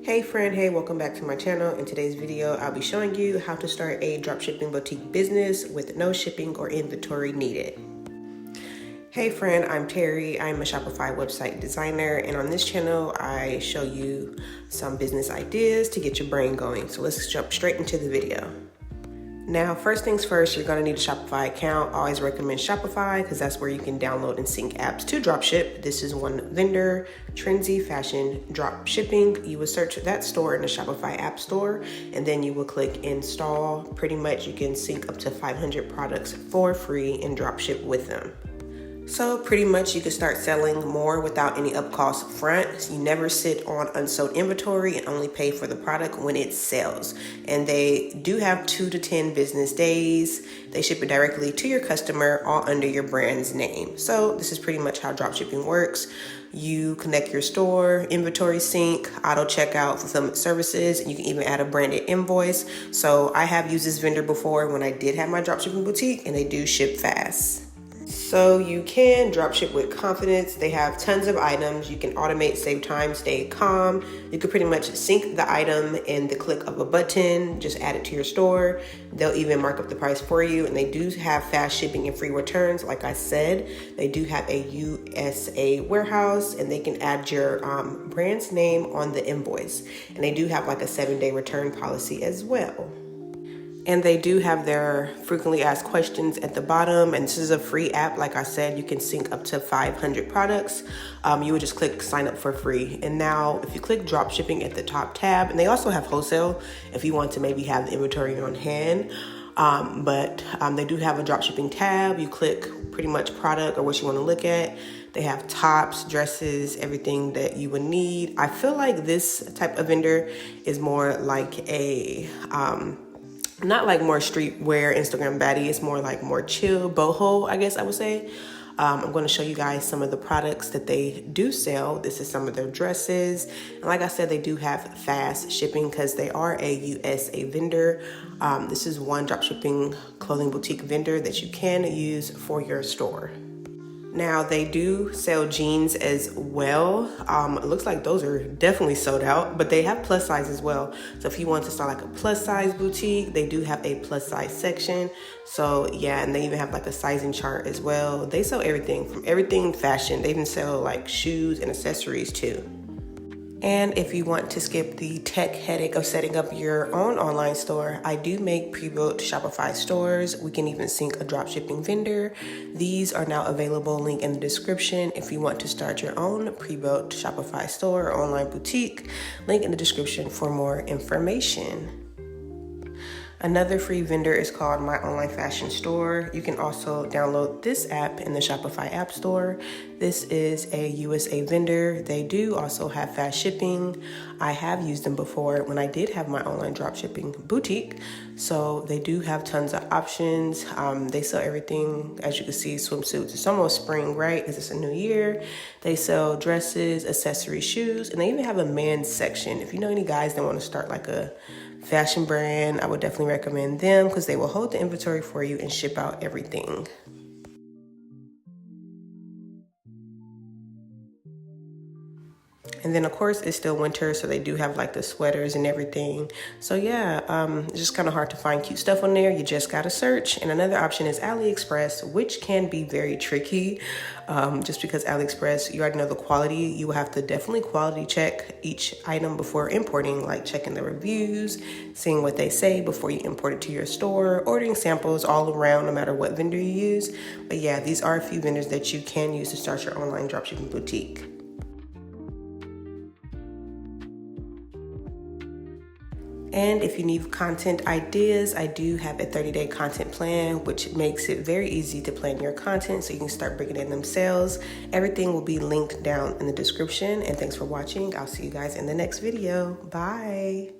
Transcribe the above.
Hey friend, hey, welcome back to my channel. In today's video, I'll be showing you how to start a dropshipping boutique business with no shipping or inventory needed. Hey friend, I'm Terry. I'm a Shopify website designer, and on this channel, I show you some business ideas to get your brain going. So let's jump straight into the video. Now, first things first, you're gonna need a Shopify account. I always recommend Shopify because that's where you can download and sync apps to dropship. This is one vendor, Trendzy Fashion Drop Shipping. You would search that store in the Shopify app store, and then you will click install. Pretty much you can sync up to 500 products for free and dropship with them. So pretty much you can start selling more without any up cost front. You never sit on unsold inventory and only pay for the product when it sells. And they do have 2 to 10 business days. They ship it directly to your customer, all under your brand's name. So this is pretty much how dropshipping works. You connect your store, inventory sync, auto checkout, fulfillment services, and you can even add a branded invoice. So I have used this vendor before when I did have my dropshipping boutique, and they do ship fast. So you can dropship with confidence. They have tons of items. You can automate, save time, stay calm. You can pretty much sync the item in the click of a button, just add it to your store. They'll even mark up the price for you. And they do have fast shipping and free returns. Like I said, they do have a USA warehouse, and they can add your brand's name on the invoice. And they do have like a 7-day return policy as well. And they do have their frequently asked questions at the bottom. And this is a free app. Like I said, you can sync up to 500 products. You would just click sign up for free. And now if you click drop shipping at the top tab, and they also have wholesale if you want to maybe have the inventory on hand. But they do have a drop shipping tab. You click pretty much product or what you want to look at. They have tops, dresses, everything that you would need. I feel like this type of vendor is more like a, not like more streetwear Instagram baddie. It's more like more chill, boho, I guess I would say. I'm going to show you guys some of the products that they do sell. This is some of their dresses. And like I said, they do have fast shipping because they are a USA vendor. This is one dropshipping clothing boutique vendor that you can use for your store. Now they do sell jeans as well. It looks like those are definitely sold out, but they have plus size as well. So if you want to start like a plus size boutique, they do have a plus size section. So yeah, and they even have like a sizing chart as well. They sell everything from everything fashion. They even sell like shoes and accessories too. And if you want to skip the tech headache of setting up your own online store, I do make pre-built Shopify stores. We can even sync a dropshipping vendor. These are now available, link in the description. If you want to start your own pre-built Shopify store or online boutique, link in the description for more information. Another free vendor is called My Online Fashion Store. You can also download this app in the Shopify App Store. This is a USA vendor. They do also have fast shipping. I have used them before when I did have my online dropshipping boutique. So they do have tons of options. They sell everything, as you can see, swimsuits. It's almost spring, right? Because it's a new year. They sell dresses, accessories, shoes, and they even have a men's section. If you know any guys that want to start like a fashion brand, I would definitely recommend them because they will hold the inventory for you and ship out everything. And then of course it's still winter, so they do have like the sweaters and everything. So yeah, it's just kind of hard to find cute stuff on there. You just gotta search. And another option is AliExpress, which can be very tricky. Just because AliExpress, you already know the quality. You will have to definitely quality check each item before importing, like checking the reviews, seeing what they say before you import it to your store, ordering samples all around, no matter what vendor you use. But yeah, these are a few vendors that you can use to start your online dropshipping boutique. And if you need content ideas, I do have a 30-day content plan, which makes it very easy to plan your content so you can start bringing in them sales. Everything will be linked down in the description. And thanks for watching. I'll see you guys in the next video. Bye.